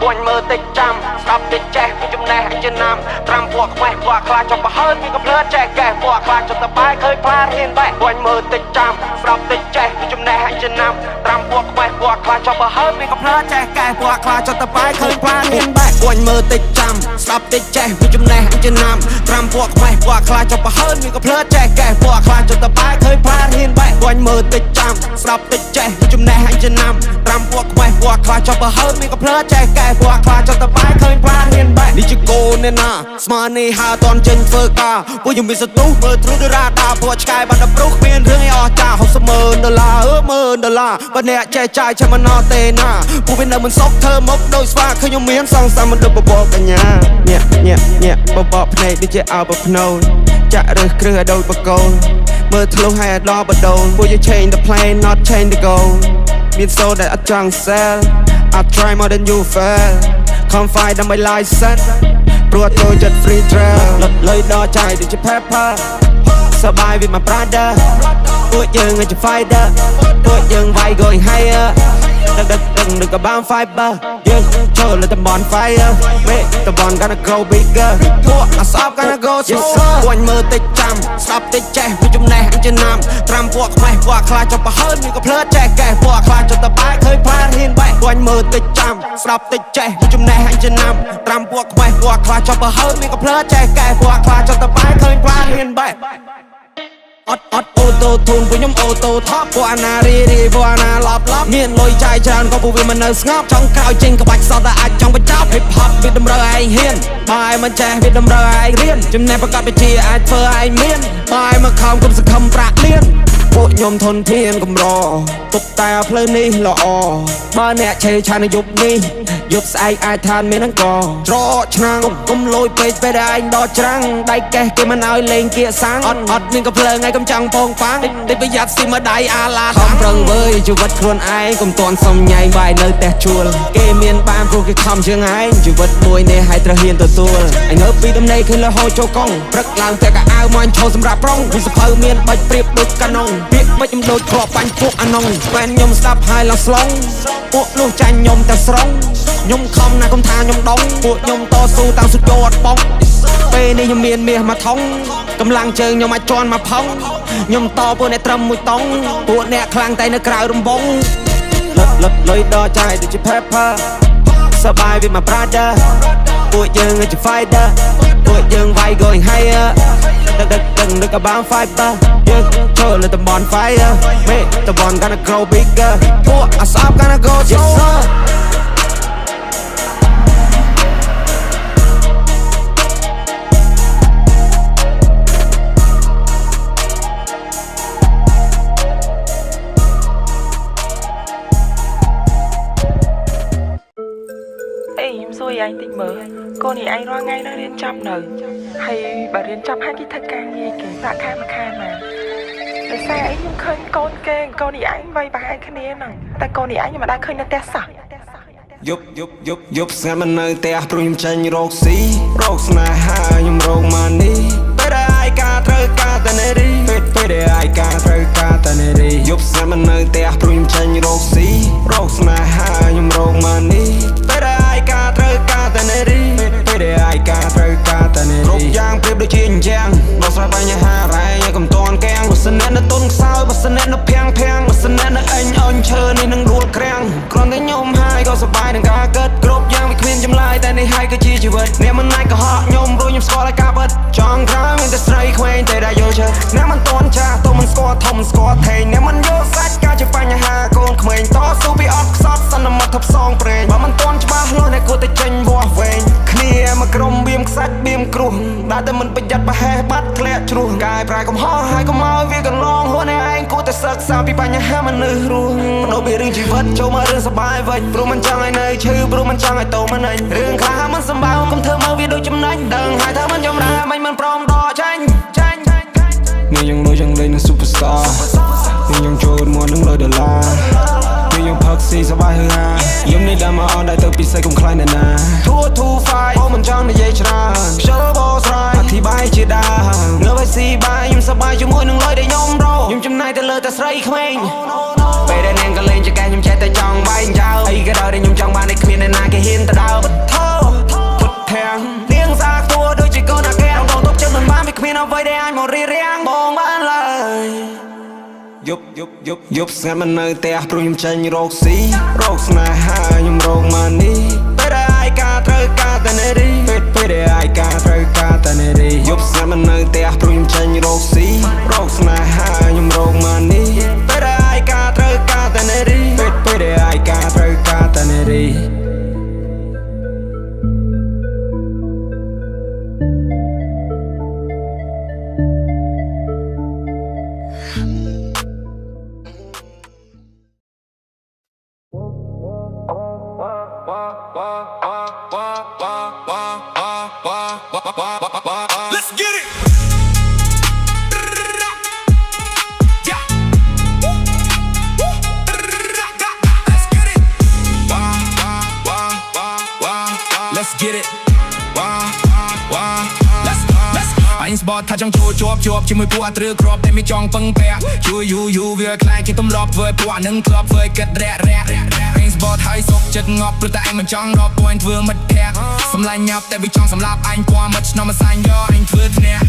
Buồn mơ tích trăm, stop tích che, vì chúng này hãy chân nằm Trầm buộc mẹ, buộc lại cho bà hơn vì gặp lỡ trẻ kẻ buộc lại cho ta bái khơi phát hiên vậy Buồn mơ tích trăm, stop tích che, vì chúng này hãy chân nằm Trầm buộc mẹ, buộc lại cho bà hơn vì gặp lỡ trẻ kẻ buộc lại cho ta bái khơi phát hiên vậy Buồn mơ tích trăm, stop tích che, vì chúng này hãy chân nằm Trầm buộc mẹ, buộc lại cho bà hơn vì gặp lỡ trẻ kẻ buộc lại cho ta bái khơi phát hiên vậy Buồn mơ tích trăm, stop tích che, vì chúng này hãy chân nằm Trầm buộc mẹ, buộc lại cho bà hơn vì gặp lỡ trẻ kẻ buộc lại cho ta bái khơi phát hiên vậy Đi chứ cô nên à, smart này hà toàn trên phơ ca Vô dùng mình sẽ tú mơ thú đưa ra đà Vô chai bạn đập rút miền rương ai ọ chà Học sơ mơ đờ la Và nè che chai che mà nó tên à Vô bên nào mình sốc thơ mốc đôi sva Khơi nhung miếng xong xa mình đập bò bò cả nhà Nhẹ bò bò này đi chơi ảo bò nâu Chạ rơi krư ở đâu bò câu Mơ thơ lâu hay lo bò đầu Vô you change the plane not change the goal Miền sâu that I chẳng sell I try more than you fail Confide on my license ព្រោះtôiចិត្ត free trail លុយដល់ចាយដូចជា pepper សប្បាយ with my brother ពួកយើងជា fighter ពួកយើងវាយ going higher ដឹកក៏បាន fiber យើងចូលលើតំបន់ fire មេតំបន់ gonna grow bigger ពួកអាសប gonna go so ពួនមើលតិចចាំស្ដាប់តិចចេះពីចំណេះអញ្ចឹងណាំត្រាំពួកខ្មេះពួកខ្លាចចុះប្រហើនវាក៏ភ្លើចេះកែពួកខ្លាចចុះតបែកឃើញផ្លានហ៊ានបែកពួនមើលតិចចាំស្ដាប់តិចចេះពីចំណេះអញ្ចឹងណាំត្រាំពួកខ្មេះពួកខ្លាចចុះប្រហើនវាក៏ភ្លើចេះកែពួកខ្លាចចុះតបែកឃើញផ្លានហ៊ានបែកអត់អូតូធូនពួកខ្ញុំអូតូថប់ពួកអាណារីពួកអាណាឡប់មានលុយចាយច្រើនក៏ពួកវាមិននៅស្ងប់ចង់ក្រោយចេញក្បាច់សតតែអាចចង់បញ្ចប់ hip hop វាតម្រូវឯងហ៊ានបាយមិនចេះវាតម្រូវឯងរៀនចំណេះប្រកបវិជ្ជាអាចធ្វើឯងមានបាយមកខំគុំសង្ឃឹមប្រាក់លៀនពួកខ្ញុំធនធានកម្រទុកតែផ្លូវនេះល្អបើអ្នកឆេឆានយុគនេះយប់ស្អែកអាចឋានមានអង្គច្រកឆ្នាំងគុំលួយពេកពេលដែលឯងដកច្រាំងដៃកេះគេមិនឲ្យលេងគៀកសាំងអត់មានកំភ្លើងឯងកំចង់ពងប៉ាំងតិចប្រយ័ត្នស៊ីមកដៃអាឡាខំប្រឹងវើយជីវិតខ្លួនឯងកុំតន់សុំញ៉ៃបាយនៅផ្ទះជួលគេមានបានព្រោះគេខំជាងឯងជីវិតមួយនេះឲ្យត្រូវហ៊ានទទួលឯងងើបពីដំណេកឃើញលហោចូលកង់ព្រឹកឡើងតែកអាវមាញ់ឈោសម្រាប់ប្រុងវាសភៅមានបាច់ព្រៀបដូចកាណុងពាក្យបាច់ខ្ញុំដូចគ្រាប់បាញ់ពួកអាណុងស្វែនខ្ញុំស្ដាប់ហើយឡើងស្លងពួកនោះចាញ់ខ្ញុំតែស្រងខ្ញុំខំណាស់កុំថាខ្ញុំដងពួកខ្ញុំតស៊ូតាំងសុទ្ធយកអត់បងពេលនេះខ្ញុំមានមាសមួយថងកម្លាំងជើងខ្ញុំអាចជន់មកផុងខ្ញុំតពួកអ្នកត្រឹមមួយតង់ពួកអ្នកខ្លាំងតែនៅក្រៅរំបងលុយដល់ចាយដូចជា pepper សប្បាយ with my brother ពួកយើងជា fighter ពួកយើងវាយ going higher ដឹកក៏បាន fiber យើងចូលលើតំបន់ fire មេតំបន់ gonna grow bigger ពួកអាសប gonna go soខ្ញុំសួរឯងតិចមើលកូននេះឯងរាល់ថ្ងៃនៅរៀនចាំនៅហើយបើរៀនចាំហើយគេធ្វើការងារគេប្រាក់ខែមួយខែមកដោយសារអីខ្ញុំឃើញកូនគេកូននេះឯងវាយប្រហែលគ្នាហ្នឹងតែកូននេះឯងខ្ញុំមិនដែលឃើញនៅផ្ទះសោះយប់ស្ងាត់មិននៅផ្ទះព្រោះខ្ញុំចាញ់រោគស៊ីរោគស្នេហាខ្ញុំរោគម៉ានីពេលដែលឯកាត្រូវការតែនារីពេលដែលឯកាត្រូវការតែនារីយប់ស្ងាត់មិននៅផ្ទះព្រោះខ្ញុំចាញ់រោគស៊ីរោគស្នេហាខ្ញុំរោគម៉ានីពេលដែលឯកាត្រូវការតែនារីពេលដែលឯកាត្រូវការតែនារីគ្រប់យ៉ាងប្រៀបដូចជាអញ្ចឹងដោះស្រាយបញ្ហារ៉ែឲ្យកុំតន់កាំងបើសិនអ្នកនៅទុនខ្សោយបើសិនអ្នកនៅភាំងបើសិនអ្នកនៅអញអញឈើនេះនឹងដួលក្រាំងគ្រាន់តែខ្ញុំហើយក៏សប្បាយនឹងការកើតគ្រប់យ៉ាងវាគ្មានចម្លើយតែនេះហើយគឺជាជីវិតអ្នកមិនណាច់ក៏ហក់ខ្ញុំព្រោះខ្ញុំស្គាល់ឲ្យការពិតចង់ក្រោយមានតែស្រីក្មេងតែដែលយល់ចិត្តអ្នកមិនតន់ចាស់ទៅមិនស្គាល់ធំស្គាល់ថេងអ្នកមិនយល់សាច់ការជាបញ្ហាកូនក្មេងតស៊ូពីអត់ខ្សត់សន្មត់ថប់សងប្រេងបើមិនតន់ច្បាស់លាស់អ្នកគួរតែចេញវាស់វែងគ្នាមកក្រុមបៀមខ្សាច់បៀមគ្រោះដែលតែមិនប្រយ័ត្នប្រហែសបាត់ធ្លាក់ជ្រោះកាយប្រាយកំហុសហើយកុំឲ្យវាកន្លងហួរអ្នកឯងគួរតែសិក្សាពីបញ្ហាមនុស្សរស់បដូរពីរឿងជីវិតចូលមករឿងសប្បាយវិញព្រោះមិនចង់ឲ្យនៅឈឺព្រោះមិនចង់ឲ្យតោមិនអញរឿងខ្លះមិនសម្បើកុំធ្វើមើលវាដូចចំណេញដឹងហើយថាមិនចម្រាមិនព្រមដកចាញ់មានយ៉ាងលុយយ៉ាងលេងនឹង superstar មានយ៉ាងចូលមកនឹង100ដុល្លារមានយ៉ាងផឹកស៊ីសប្បាយហឺហាយំនេះដើមមកអនដែរទៅពិសេសកុំខ្លាចអ្នកណាធូហ្វាយមិនចង់និយាយច្រើនខ្ជិលបោស្រ័យអធិប្បាយជាដើមងើបឲ្យស៊ីបាយខ្ញុំសប្បាយជាមួយនឹងលុយដែលខ្ញុំរកខ្ញុំចំណាយទៅលើតែស្រីក្មេងពេលដែលនាងក៏លេងចកែខ្ញុំចេះតែចង់បាយចោលអីក៏ដោយដែលខ្ញុំចង់បានតែគ្មាន ប់ស្ងាត់មិននៅផ្ទះព្រោះខ្ញុំចាញ់រកស៊ីរកស្នេហាខ្ញុំរកម៉ានីពេលដែលអាយការត្រូវការតែនារីពេលដែលអាយការត្រូវការតែនារីយប់ស្ងាត់មិននៅផ្ទះព្រោះខ្ញុំចាញ់រកស៊ីរកស្នេហាខ្ញុំរកម៉ានីពេលដែលអាយការត្រូវការតែនារីពេលដែលអាយការត្រូវការតែនារីLet's get it. Let's get it. Anh sport ថាចង់ចូលជាប់ជាមួយពួកអត់ឬគ្រាប់តែមានចង់ពឹងពាក់យូវាខ្លាចជាទម្លាប់ធ្វើពួកអានឹងគ្រាប់ធ្វើគិតរាក់អញ sport ហើយសុកចិត្តងាប់ព្រោះតែអញមិនចង់រកពួយធ្វើមិត្តភក្តិសម្លាញ់ញាប់តែវាចង់សម្លាប់អញពណ៌មិត្តឆ្នាំមកសាញ់យកអញធ្វើធ្នាក់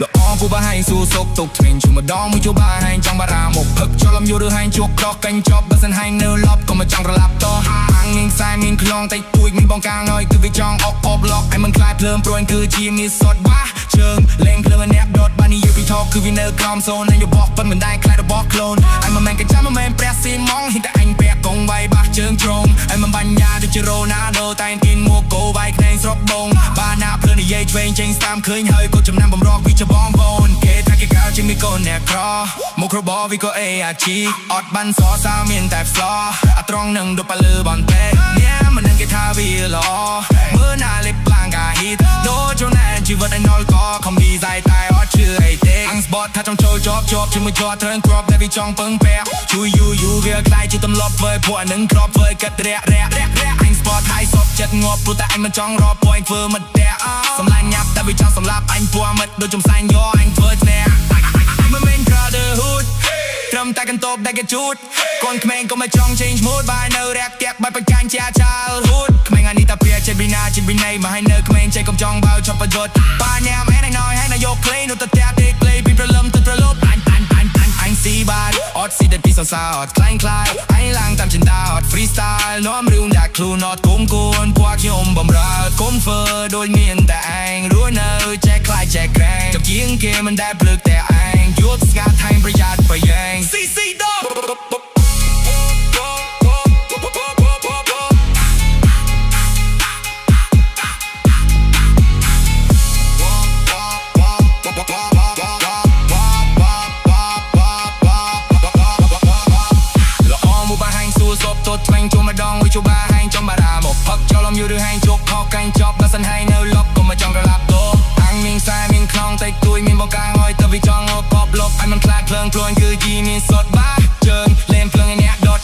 លោកអងគូបាហែងស៊ូសុកទុកធ្មេញជួម្ដងមួយជួបាហែងចង់បារាមកផឹកចលំយូរឬហែងជួកក្រោះកាញ់ជាប់បើសិនហែងនៅលប់ក៏មិនចង់ត្រឡប់តអាំងនាងខ្សែមានខ្លងតែទួយមានបងកាងហើយគឺវាចង់អបឡកអញមិនខ្លាចភ្លើងព្រួយគឺជាមានសតបាជើងលេងភ្លើងអ្នកដុតបាននិយាយពីថកគឺវានៅក្រោមโซនហើយបោះប៉ុនមិនដែរខ្លាចរបស់ខ្លួនអញមិនមែនកាចាំមិនមែនព្រះស៊ីម៉ងហ៊ីតែអញពាក់កងវាយបាសជើងត្រង់អញមិនបាញ់ញ៉ាដូចជារ៉ូណាល់ដូតែងទីនមួកគោវាយក្នេងស្រុកបងបានណាភ្លើងនិយាយឆ្វេងចេញស្តាមឃើញហើយក៏ចំណាំបំរកពីច្បងប្អូនគេថាគេកៅជាមីកូនអ្នកក្រមករបវាក៏អេអាជីអត់បានសរសើរមានតែផ្លោអត្រង់នឹងដូចប៉លើបនទេញ៉ាមិនដឹងគេថាវាល្អមើលណាលេបខ្លាំងកាហ៊ីតដូចជូនតែជីវិតឯណុលក៏ខំឌីហ្សៃតែអត់ជឿអីទេអញស្បតថាចង់ចូលជាប់ជាមួយជាប់ត្រូវគ្រាប់តែវាចង់ពឹងពាក់ជួយយូវាខ្លាចជាទម្លាប់ធ្វើពួកអានឹងគ្រាប់ធ្វើកាត់រាក់អញស្បតហើយសពចិត្តងាប់ព្រោះតែអញមិនចង់រកពួយធ្វើមិត្តតែសម្លាញ់ញាប់តែវាចង់សម្លាប់អញពួកមិត្តដូចចំសាញ់យកអញធ្វើធ្នាក់មិនមែន brotherhood ត្រឹមតែកន្តបដែលគេជូតកូនក្មេងក៏មិនចង់ change mood បាយនៅរាក់តាក់បាច់បកាញ់ជា childhood ក្មេងអានេះតាព្រាចិត្តប៊ីណាមកឲ្យនៅក្មេងចេះកុំចង់បោឆប់ប្រយុទ្ធប៉ាញ៉ាំឯណៃណយហើយយកក្លេនោះទៅតាទេក្លេពីប្រលឹមទៅប្រលប់អញស៊ីបាទអត់ស៊ីតែពីសរសើរអត់ខ្លាំងខ្លាយអញឡើងតាមចិន្តាអត់ freestyle នាំរឿងដាក់ខ្លួនអត់គុំគួនពួកខ្ញុំបំរើគុំធ្វើដូចមានតែឯងរស់នៅចែកខ្លាយចែកក្រែងចជាងគេមិនដែលភ្លើកតែឯងយល់ស្ងាត់ថែមប្រយ័ត្នប្រយែង CC ដបឆ្វេងជួម្ដងមួយជួបាហែងចំបារាមកផឹកចលំយូរឬហែងជោគខកកាញ់ចប់បើសិនហែងនៅលប់ក៏មិនចង់ត្រឡប់តអាំងនាងខ្សែមានខ្លងតែទួយមានបងកាងហើយទៅវាចង់កប់លប់អញមិនខ្លាចភ្លើងព្រួយគឺជីមានសតបាជើងលេងភ្លើងឯអ្នកដុត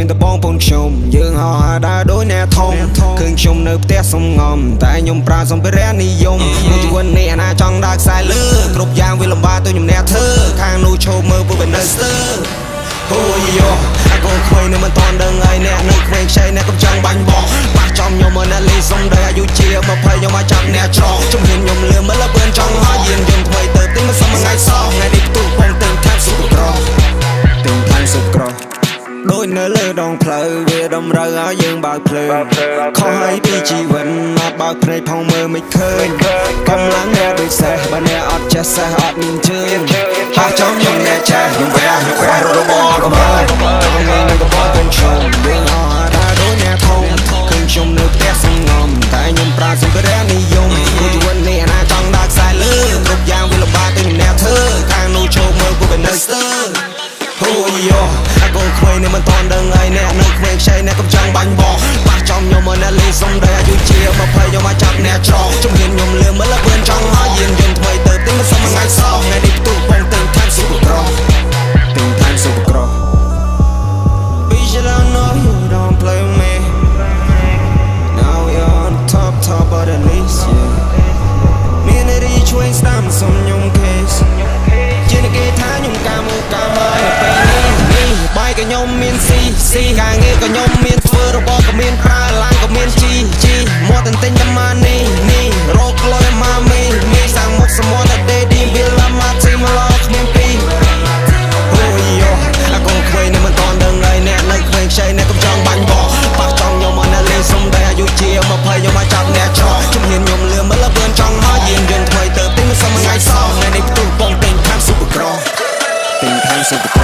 មានតែបងប្អូនខ្ញុំយើងហោហាដើរដូចអ្នកធំឃើញខ្ញុំនៅផ្ទះសំងំតែខ្ញុំប្រើសម្ភារៈនិយមមួយជីវិតនេះអាណាចង់ដើរខ្សែលើគ្រប់យ៉ាងវាលំបាកទៅខ្ញុំអ្នកធ្វើខាងនោះឈប់មើលពួកវានៅស្ទើអូយយោអាកូនក្មេងនៅមិនតាន់ដឹងហើយអ្នកនៅក្មេងខ្ចីអ្នកកំចង់បាញ់បោះបាក់ចំខ្ញុំមិនលីសុំដែរអាយុជា20ខ្ញុំមកចាប់អ្នកច្រកជំនាញខ្ញុំលឿនមើលលឿនចង់ហើយយានយន្តថ្មីទៅទិញមិនសមថ្ងៃសោះថ្ងៃនេះផ្ទុះបងទិញថែមស៊ុបក្រដូចនៅលើដងផ្លូវវាតម្រូវឲ្យយើងបើកភ្លើងខុសហើយពីជីវិតអត់បើកភ្នែកផងមើលមិនឃើញកំឡុងអ្នកដូចសេះបើអ្នកអត់ចេះសេះអត់មានជើងហើយចំខ្ញុំអ្នកចេះខ្ញុំវះខ្វះរបស់កំហើញខ្ញុំនៅកំពង់កូនឈុំយើងអត់ដើរដូចអ្នកធំឃើញខ្ញុំនៅផ្ទះសំងំតែខ្ញុំប្រើសម្ភារៈនិយមគូជីវិតនេះអាណាចង់ដើរខ្សែលើគ្រប់យ៉ាងវាលំបាកទៅខ្ញុំអ្នកធ្វើខាងនោះឈប់មើលពួកវានៅស្ទើអូយយោអាកូនក្មេងនេះមិនតាន់ដឹងហើយអ្នកនៅក្មេងខ្ចីអ្នកកំចង់បាញ់បោះបាក់ចំខ្ញុំមិនលីសុំដែរអាយុជា20ខ្ញុំមកចាប់អ្នកច្រកជំនាញខ្ញុំលឿនមើលលឿនចង់ហើយយានយន្តថ្មីទៅ ស៊ីការងារក៏ខ្ញុំមានធ្វើរបស់ក៏មានប្រើឡានក៏មានជីមកតែទិញតែម៉ានេះរកលុយមកមីសាំងមុខសមុទ្រតែឌីវាឡាមកស៊ីមកឡគ្មានពីអូយយោអាកូនក្មេងនេះមិនតន់ដឹងហើយអ្នកនៅក្មេងខ្ចីអ្នកកំចង់បាញ់បោះប៉ះចង់ខ្ញុំមកនៅលេងសុំតែអាយុជា20ខ្ញុំមកចាប់អ្នកច្រកជំនាញខ្ញុំលឿនមកលឿនចង់មកយានយន្តថ្មីទៅទិញមិនសមថ្ងៃសោះថ្ងៃនេះផ្ទុះបងពេញខាងស៊ុបក្រពេញខាងស៊ុបក្រ